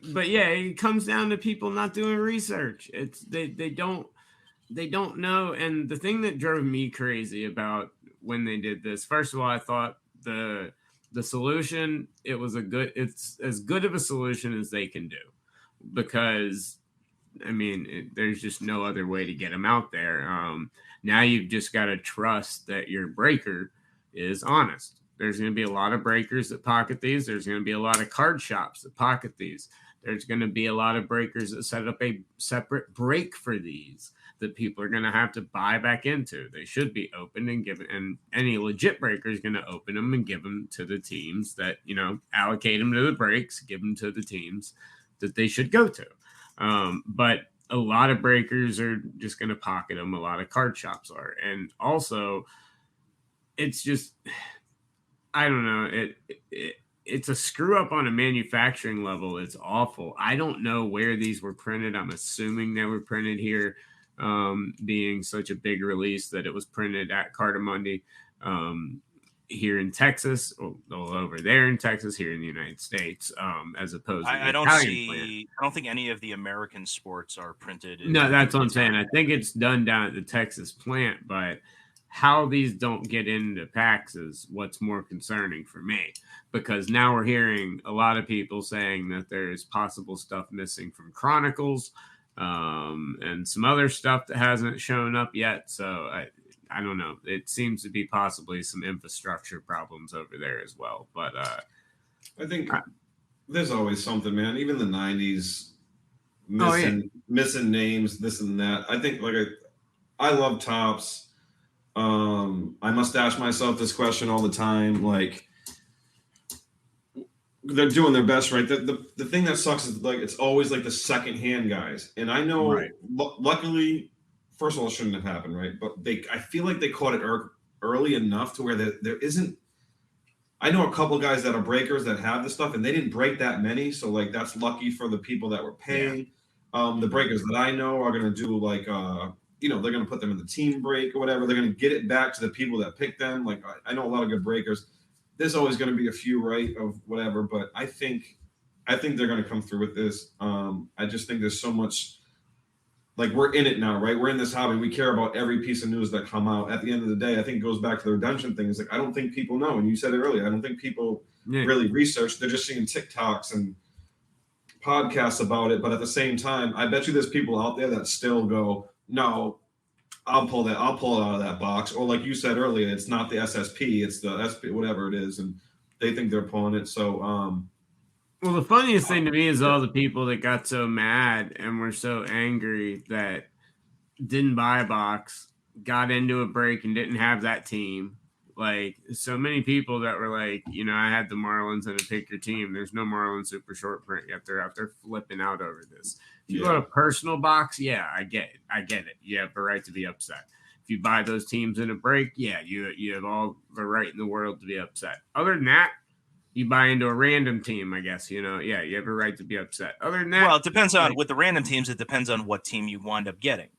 But yeah, it comes down to people not doing research. It's they don't know. And the thing that drove me crazy about when they did this, first of all, I thought the solution, it's as good of a solution as they can do, because there's just no other way to get them out there. Now you've just got to trust that your breaker is honest. There's going to be a lot of breakers that pocket these. There's going to be a lot of card shops that pocket these. There's going to be a lot of breakers that set up a separate break for these that people are going to have to buy back into. They should be open and given, and any legit breaker is going to open them and give them to the teams that, allocate them to the breaks, give them to the teams that they should go to. But a lot of breakers are just going to pocket them. A lot of card shops are. And also, it's just, I don't know. It's a screw up on a manufacturing level. It's awful. I don't know where these were printed. I'm assuming they were printed here, being such a big release that it was printed at Cartamundi, here in Texas, or over there in Texas, here in the United States, as opposed to I don't think any of the American sports are printed. No, that's what I'm saying. I think it's done down at the Texas plant, but how these don't get into packs is what's more concerning for me, because now we're hearing a lot of people saying that there's possible stuff missing from Chronicles, and some other stuff that hasn't shown up yet. So I don't know. It seems to be possibly some infrastructure problems over there as well. But I think there's always something, man. Even the 90s, missing names, this and that. I think I love Topps. I must ask myself this question all the time. Like, they're doing their best, right? The thing that sucks is it's always the secondhand guys. And I know, luckily, first of all, it shouldn't have happened, right? But I feel like they caught it early enough to where there isn't. I know a couple guys that are breakers that have this stuff, and they didn't break that many. So that's lucky for the people that were paying. Yeah. The breakers that I know are going to do they're going to put them in the team break or whatever. They're going to get it back to the people that picked them. I know a lot of good breakers. There's always going to be a few, right, of whatever. But I think I think they're going to come through with this. I just think there's so much, like, we're in it now, right? We're in this hobby. We care about every piece of news that come out. At the end of the day, I think it goes back to the redemption thing. It's like, I don't think people know. And you said it earlier. I don't think people really research. They're just seeing TikToks and podcasts about it. But at the same time, I bet you there's people out there that still go, no, I'll pull it out of that box. Or like you said earlier, it's not the SSP, it's the SP, whatever it is. And they think they're pulling it. So, well, the funniest thing to me is all the people that got so mad and were so angry that didn't buy a box, got into a break and didn't have that team. Like, so many people that were like, you know, I had the Marlins and a pick your team. There's no Marlins super short print yet. They're out there flipping out over this. If you got a personal box, yeah, I get it. You have a right to be upset. If you buy those teams in a break, yeah, you have all the right in the world to be upset. Other than that, you buy into a random team, I guess, you know, yeah, you have a right to be upset. Other than that, well, it depends on with the random teams. It depends on what team you wind up getting.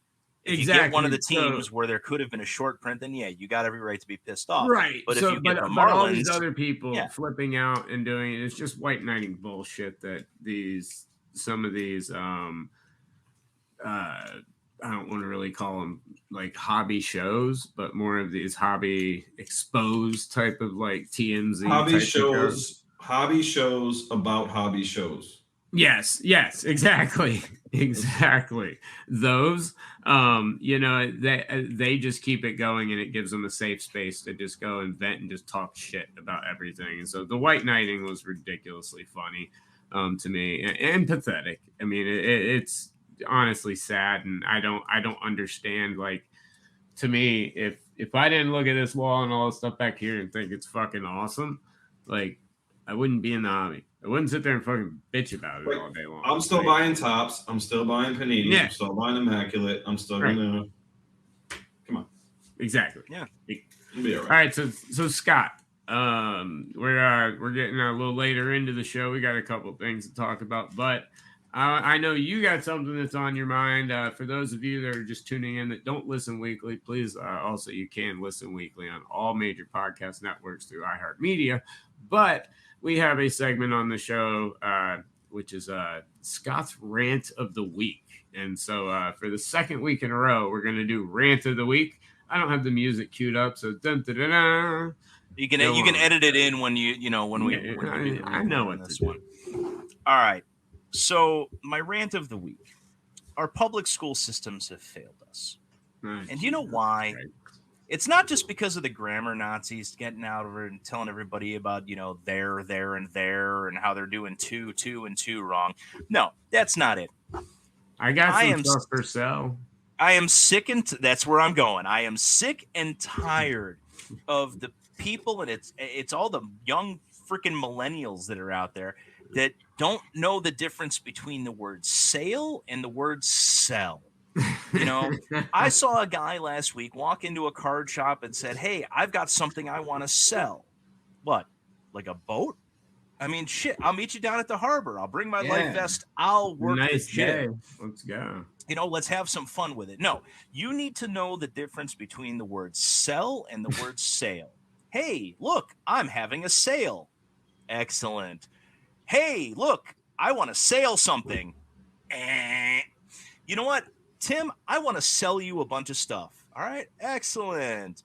If you get one of the teams where there could have been a short print, then yeah, you got every right to be pissed off. Right. But if you get the Marlins, all these other people flipping out and doing it's just white knighting bullshit that some of these I don't want to really call them like hobby shows, but more of these hobby exposed type of like TMZ hobby shows about hobby shows. Yes, exactly. Those, you know, they just keep it going, and it gives them a safe space to just go and vent and just talk shit about everything. And so the white knighting was ridiculously funny to me and pathetic. I mean, it's honestly sad, and I don't understand. Like, to me, if I didn't look at this wall and all this stuff back here and think it's fucking awesome, like, I wouldn't be in the hobby. I wouldn't sit there and fucking bitch about it all day long. I'm still buying Tops. I'm still buying Panini. Yeah. I'm still buying Immaculate. I'm still gonna come on. Exactly. Yeah. You'll be all right. So Scott, we're getting a little later into the show. We got a couple things to talk about, but I know you got something that's on your mind. For those of you that are just tuning in that don't listen weekly, please also you can listen weekly on all major podcast networks through iHeartMedia. But we have a segment on the show, which is Scott's Rant of the Week. And so for the second week in a row, we're going to do Rant of the Week. I don't have the music queued up, so dun-dun-dun-dun. You can edit it in when we I know what this one. All right. So my rant of the week: our public school systems have failed us, and you know why? Right. It's not just because of the grammar Nazis getting out of it and telling everybody about, you know, there, and how they're doing two, and two wrong. No, that's not it. I got some stuff for sale. I am sick that's where I'm going. I am sick and tired of the people, and it's all the young freaking millennials that are out there that don't know the difference between the word sale and the word sell. You know, I saw a guy last week walk into a card shop and said, "Hey, I've got something I want to sell." What? Like a boat? I mean, shit, I'll meet you down at the harbor. I'll bring my life vest. I'll work the shit. Let's go. You know, let's have some fun with it. No, you need to know the difference between the word sell and the word sale. Hey, look, I'm having a sale. Excellent. Hey, look, I want to sell something. You know what? Tim, I want to sell you a bunch of stuff. All right, excellent.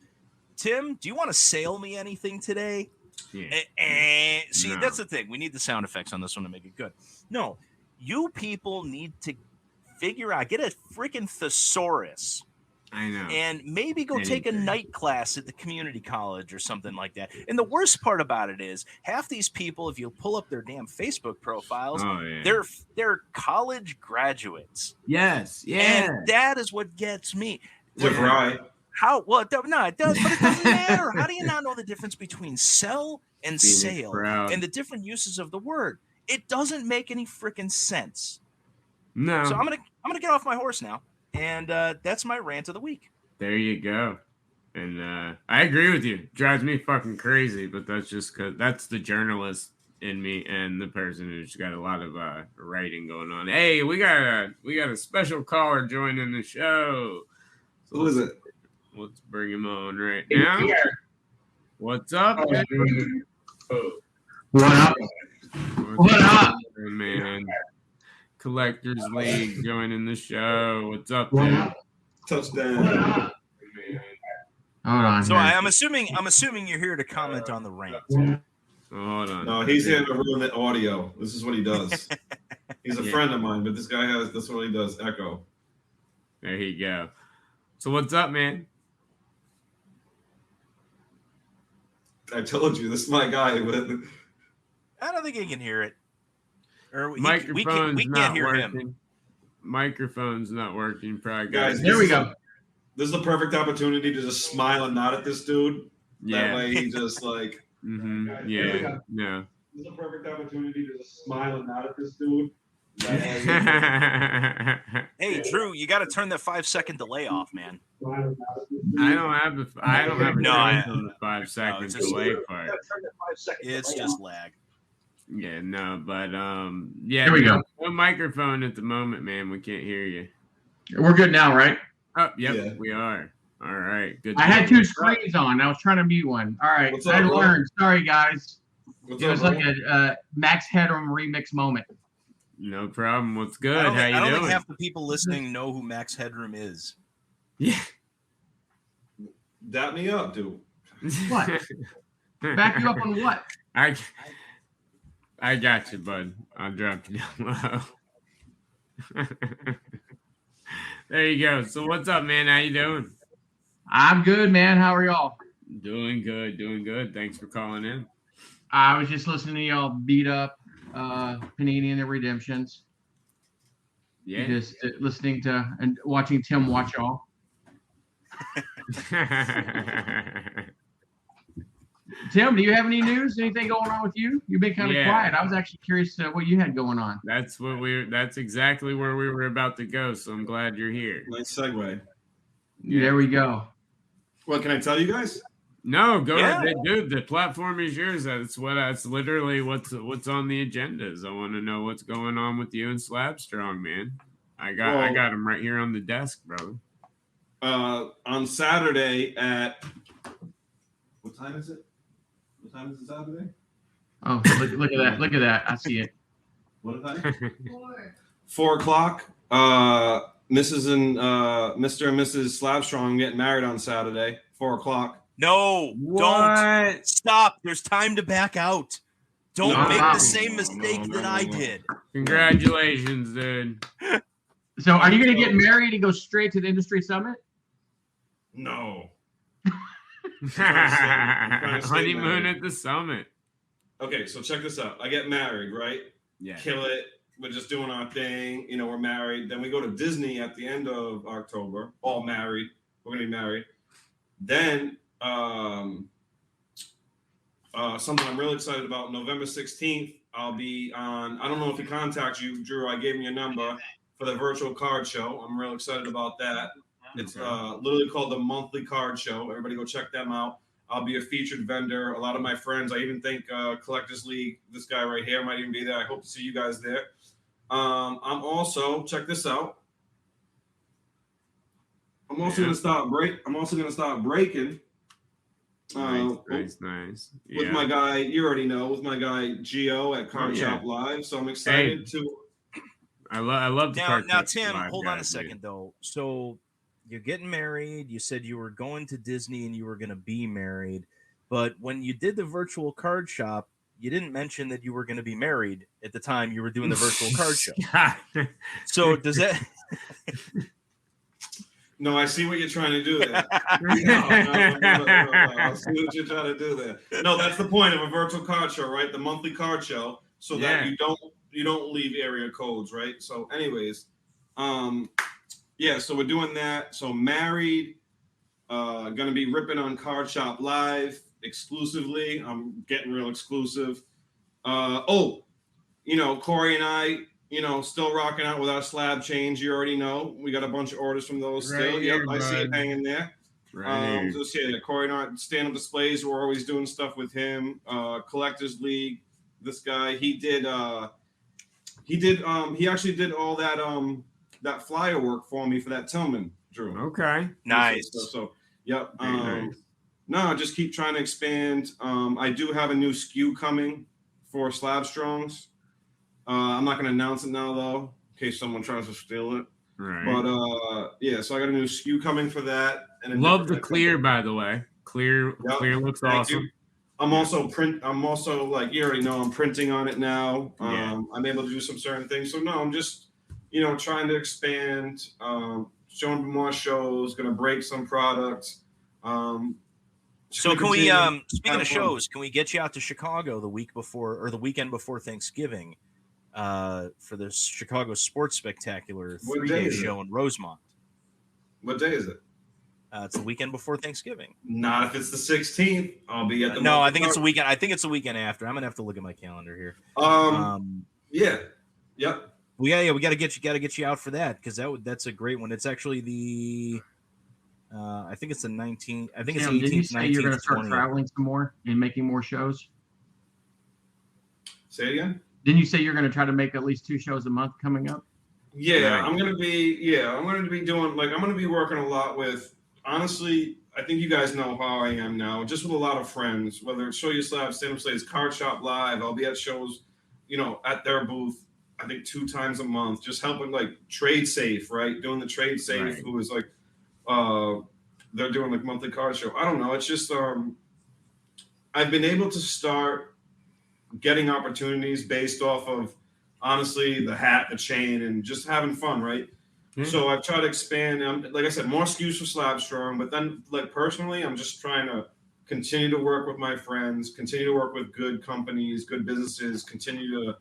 Tim, do you want to sell me anything today? Yeah. See, that's the thing. We need the sound effects on this one to make it good. No, you people need to figure out, get a freaking thesaurus. I know. And maybe go take a night class at the community college or something like that. And the worst part about it is half these people, if you pull up their damn Facebook profiles, they're college graduates. Yes. Yeah. And that is what gets me. Right. How? Well, no, it does, but it doesn't matter. How do you not know the difference between sell and sale and the different uses of the word? It doesn't make any freaking sense. No. So I'm gonna get off my horse now. And that's my rant of the week. There you go. And I agree with you. Drives me fucking crazy, but that's just because that's the journalist in me and the person who's got a lot of writing going on. Hey, we got a special caller joining the show. So who is it? Let's bring him on right now. What's up? What up? What up? man. Collectors League joining the show. What's up, man? Touchdown. Hold on. So here. I'm assuming you're here to comment on the rant. Hold on. No, he's here to ruin the audio. This is what he does. He's a friend of mine, but this guy that's what he does. Echo. There you go. So what's up, man? I told you, this is my guy. I don't think he can hear it. Or Microphone's we not can't hear working. him. Microphone's not working. Probably Guys, There we go. This is the perfect opportunity to just smile and nod at this dude. Yeah. That way he just like. Mm-hmm. Yeah. No. This is a perfect opportunity to just smile and nod at this dude. Hey, Drew, you got to turn that 5-second delay off, man. I don't have a No, on the 5-second it's just- delay part. It's just lag. Yeah, no, but yeah. Here we go. No microphone at the moment, man. We can't hear you. We're good now, right? Oh, yep, Yeah. we are. All right, good. I had deal. two screens on. I was trying to mute one. All right. What's I up, bro? learned. Sorry, guys. What's It was up, like bro? a Max Headroom remix moment. No problem. What's good? I How you don't doing? think half the people listening know who Max Headroom is. Yeah. Dap me up, dude. What? Back you up on what? I got you, bud. I'll drop you down low. There you go. So what's up, man? How you doing? I'm good, man. How are y'all? Doing good, doing good. Thanks for calling in. I was just listening to y'all beat up Panini and the Redemptions. Yeah. Just listening to and watching Tim watch y'all. Tim, do you have any news? Anything going on with you? You've been kind of Yeah. quiet. I was actually curious what you had going on. That's exactly where we were about to go. So I'm glad you're here. Nice segue. Yeah. There we go. What can I tell you guys? No, go Yeah. ahead, dude. The platform is yours. That's literally what's on the agendas. I want to know what's going on with you and SlabStrong, man. I got him right here on the desk, brother. On Saturday at what time is it? What time is it Saturday? Oh, look at that. Look at that. I see it. What time? 4 o'clock. Mrs. and Mr. and Mrs. SlabStrong getting married on Saturday. 4 o'clock. No, don't stop. There's time to back out. Don't No, make no, the same mistake no, that no, I no. did. Congratulations, dude. So, are you going to get married and go straight to the industry summit? No. Honeymoon married. at the summit. Okay, so check this out. I get married, right? Yeah. Kill it. We're just doing our thing. You know, we're married. Then we go to Disney at the end of October, all married. We're going to be married. Then something I'm really excited about, November 16th, I'll be on, I don't know if he contacts you, Drew. I gave him your number for the virtual card show. I'm real excited about that. It's literally called the Monthly Card Show. Everybody go check them out. I'll be a featured vendor. A lot of my friends, I even think Collectors League, this guy right here might even be there. I hope to see you guys there. I'm also, check this out. I'm also going to start breaking. Nice. With my guy, you already know, with my guy Gio at Card Shop Live. So I'm excited to. I love the Card Now, Shop Tim, Live hold on a guys, second dude. though. So you're getting married. You said you were going to Disney and you were going to be married, but when you did the virtual card shop, you didn't mention that you were going to be married at the time you were doing the virtual card show. So does that? No, I see what you're trying to do there. No. I see what you're trying to do there. No, that's the point of a virtual card show, right? The monthly card show, so that you don't leave area codes, right? So, anyways, so we're doing that. So married, gonna be ripping on Card Shop Live exclusively. I'm getting real exclusive. Corey and I, still rocking out with our slab change. You already know. We got a bunch of orders from those Right still. here, Yep, I see it bud. hanging there. Right. Corey and I stand-up displays. We're always doing stuff with him. Collectors League. This guy, he actually did all that flyer work for me for that Tillman, Drew. Okay. Nice. So yep. Nice. No, just keep trying to expand. I do have a new SKU coming for SlabStrongs. I'm not going to announce it now, though, in case someone tries to steal it. Right. But yeah, so I got a new SKU coming for that. And love the clear, by the way. Clear looks awesome. I'm also like, you already know, I'm printing on it now. Yeah. I'm able to do some certain things. So no, I'm just, trying to expand, showing more shows, going to break some products. So can we, speaking of shows, can we get you out to Chicago the weekend before Thanksgiving for the Chicago Sports Spectacular 3-day show in Rosemont? What day is it? It's the weekend before Thanksgiving. Not if it's the 16th. I'll be at the. No, I think it's the weekend. I think it's the weekend after. I'm gonna have to look at my calendar here. Yeah. Yep. Well, yeah. We got to get you out for that because that's a great one. It's actually the. I think it's the 19th. I think it's the 18th. Did you say you're going to start 20th. traveling some more and making more shows? Say it again. Didn't you say you're going to try to make at least 2 shows a month coming up? Yeah, I'm going to be doing, like, I'm going to be working a lot with, honestly, I think you guys know how I am now, just with a lot of friends, whether it's Show Your Slab, Stand Up Slays, Card Shop Live, I'll be at shows, at their booth, I think 2 times a month, just helping, like, Trade Safe, right? Doing the Trade Safe, right. Who is, like, they're doing, like, monthly card show. I don't know. It's just, I've been able to start getting opportunities based off of, honestly, the hat, the chain, and just having fun, right? Mm-hmm. So I've tried to expand, like I said, more SKUs for SlabStrong, but then, like, personally, I'm just trying to continue to work with my friends, continue to work with good companies, good businesses, continue to,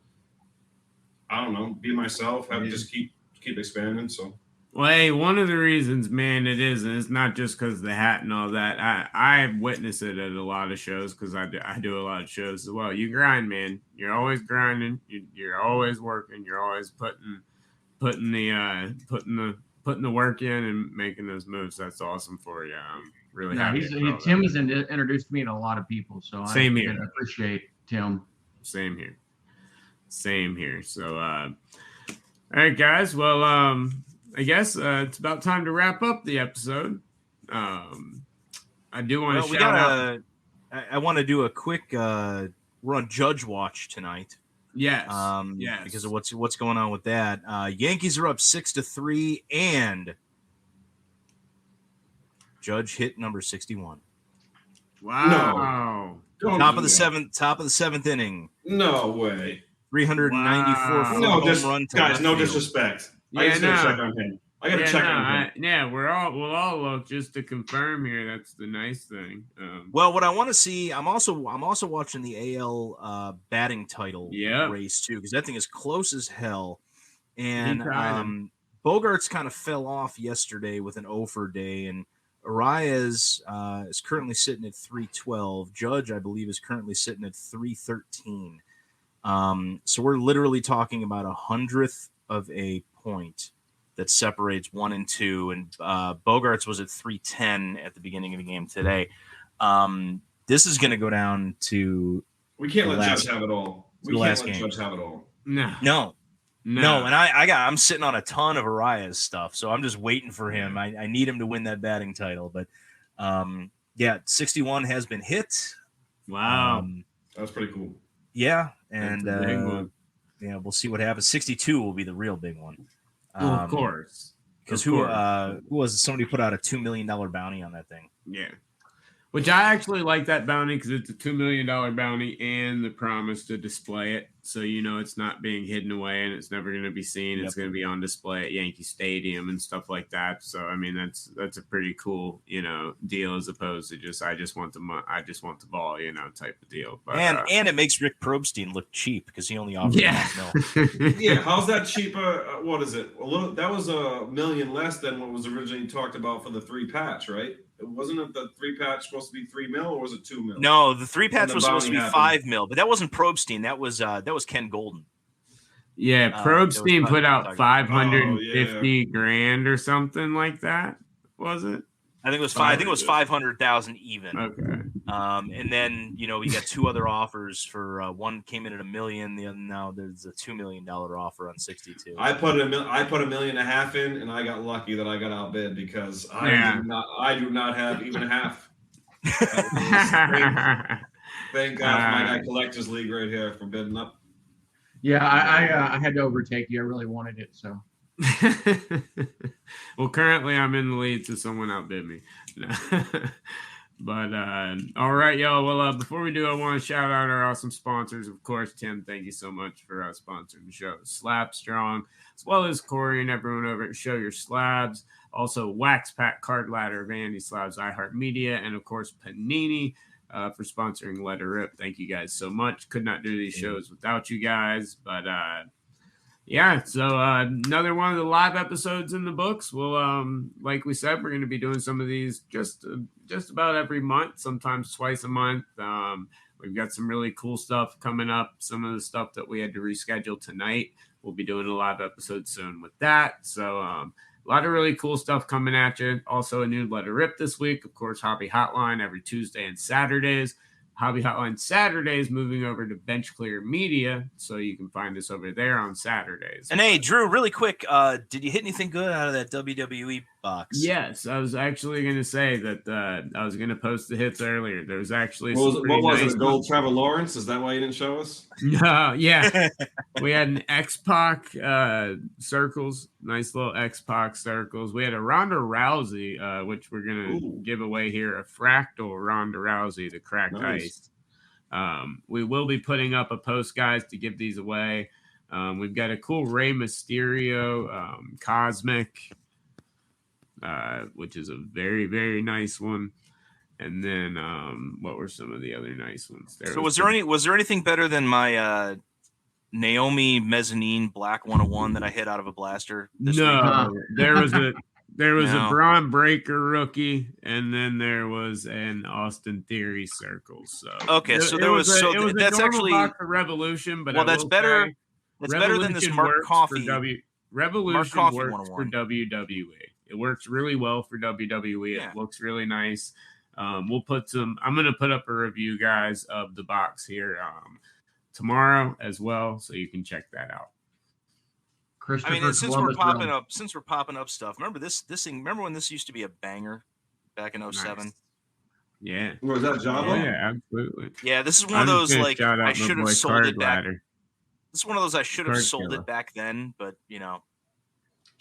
I don't know, be myself, just keep expanding, so. Well, hey, one of the reasons, man, it's not just because of the hat and all that. I witness it at a lot of shows because I do a lot of shows as well. You grind, man. You're always grinding. You're always working. You're always putting the work in and making those moves. That's awesome for you. I'm really happy. Tim has introduced me to a lot of people, so Same here. I appreciate Tim. Same here. So, all right, guys. Well, I guess it's about time to wrap up the episode. I do want to shout out. I want to do a quick. We're on Judge Watch tonight. Yes. Yes. Because of what's going on with that. Yankees are up 6-3, and Judge hit number 61. Wow. No. Top of the seventh inning. No way. 394 home run. Guys, no disrespect. I gotta check on him. We'll all look just to confirm here. That's the nice thing. Well, what I want to see, I'm also watching the AL batting title race too, because that thing is close as hell. And Bogarts kind of fell off yesterday with an 0-for day, and Arias is currently sitting at 312. Judge, I believe, is currently sitting at 313. So we're literally talking about 100th of a point that separates 1 and 2, and Bogarts was at 310 at the beginning of the game today. This is going to go down to. We can't let Judge have it all. Judge have it all. No. And I'm sitting on a ton of Arias stuff, so I'm just waiting for him. I need him to win that batting title, but 61 has been hit. Wow, that's pretty cool. Yeah, and we'll see what happens. 62 will be the real big one. Of course. Because who was it? Somebody put out a $2 million bounty on that thing. Yeah. Which I actually like that bounty because it's a $2 million bounty and the promise to display it. So, it's not being hidden away and it's never going to be seen. Yep. It's going to be on display at Yankee Stadium and stuff like that. So, I mean, that's a pretty cool, deal as opposed to just, I just want the ball, type of deal. But, and it makes Rick Probstein look cheap because he only offers Yeah. How's that cheaper? What is it? That was $1 million less than what was originally talked about for the 3-patch, right? Wasn't it the 3-patch supposed to be $3 million or was it $2 million? No, the 3-patch was supposed to be $5 million, but that wasn't Probstein. That was Ken Golden. Yeah, Probstein put out $550,000 or something like that. Was it? I think it was I think it was 500,000 even. Okay. And then we got 2 other offers for one came in at $1 million. The other now there's a $2 million offer on 62. I put $1.5 million in, and I got lucky that I got outbid because I do not have even half. Thank God for my guy Collectors League right here for bidding up. Yeah, I had to overtake you. I really wanted it, so. Well, currently I'm in the lead, so someone outbid me. But all right, y'all. Well, before we do, I want to shout out our awesome sponsors. Of course, Tim, thank you so much for sponsoring the show. SlabStrong, as well as Corey and everyone over at Show Your Slabs. Also, Wax Pack, Card Ladder, Vandy Slabs, iHeartMedia, and of course, Panini for sponsoring Let It Rip. Thank you guys so much. Could not do these shows without you guys, but yeah, so another one of the live episodes in the books. We'll, like we said, we're going to be doing some of these just about every month, sometimes twice a month. We've got some really cool stuff coming up. Some of the stuff that we had to reschedule tonight, we'll be doing a live episode soon with that. So a lot of really cool stuff coming at you. Also a new Let It Rip this week. Of course, Hobby Hotline every Tuesday and Saturdays. Hobby Hotline Saturdays moving over to Bench Clear Media, so you can find us over there on Saturdays. And hey, Drew, really quick, did you hit anything good out of that WWE box? Yes, I was actually going to say that I was going to post the hits earlier. There was actually what was it? Gold Trevor Lawrence? Is that why you didn't show us? No, yeah, we had an X-Pac circles, nice little X-Pac circles. We had a Ronda Rousey, which we're going to give away here, a fractal Ronda Rousey, the cracked ice. We will be putting up a post, guys, to give these away. We've got a cool Rey Mysterio Cosmic, which is a very, very nice one. And then what were some of the other nice ones? Was there anything better than my Naomi Mezzanine Black 101 that I hit out of a blaster? No, there was a Braun Breaker rookie, and then there was an Austin Theory circle. So okay, so that's actually box of Revolution, but that's better. That's better than this Mark Coffey. Revolution Mark works for WWE. It works really well for WWE. Yeah. It looks really nice. We'll put I'm going to put up a review, guys, of the box here tomorrow as well, so you can check that out. I mean, since we're popping up stuff, remember this thing? Remember when this used to be a banger back in 07? Nice. Yeah. Was that Java? Yeah, absolutely. Yeah, this is one of those like I should have sold it back. This is one of those I should have sold it back then, but you know.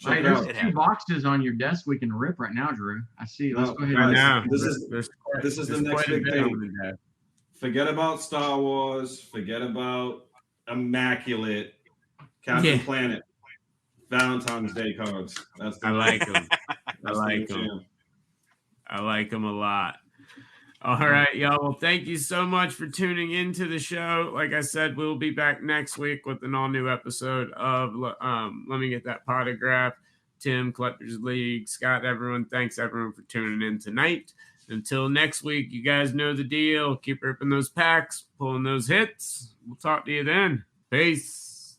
Hey, there's 2 boxes on your desk we can rip right now, Drew. I see. Let's go ahead. Right this is the next big thing. Forget about Star Wars. Forget about Immaculate, Captain Planet, Valentine's Day cards. I like them. I like them a lot. All right, y'all. Well, thank you so much for tuning into the show. Like I said, we'll be back next week with an all-new episode of Let Me Get That Potograph. Tim, Collectors League, Scott, everyone. Thanks, everyone, for tuning in tonight. Until next week, you guys know the deal. Keep ripping those packs, pulling those hits. We'll talk to you then. Peace.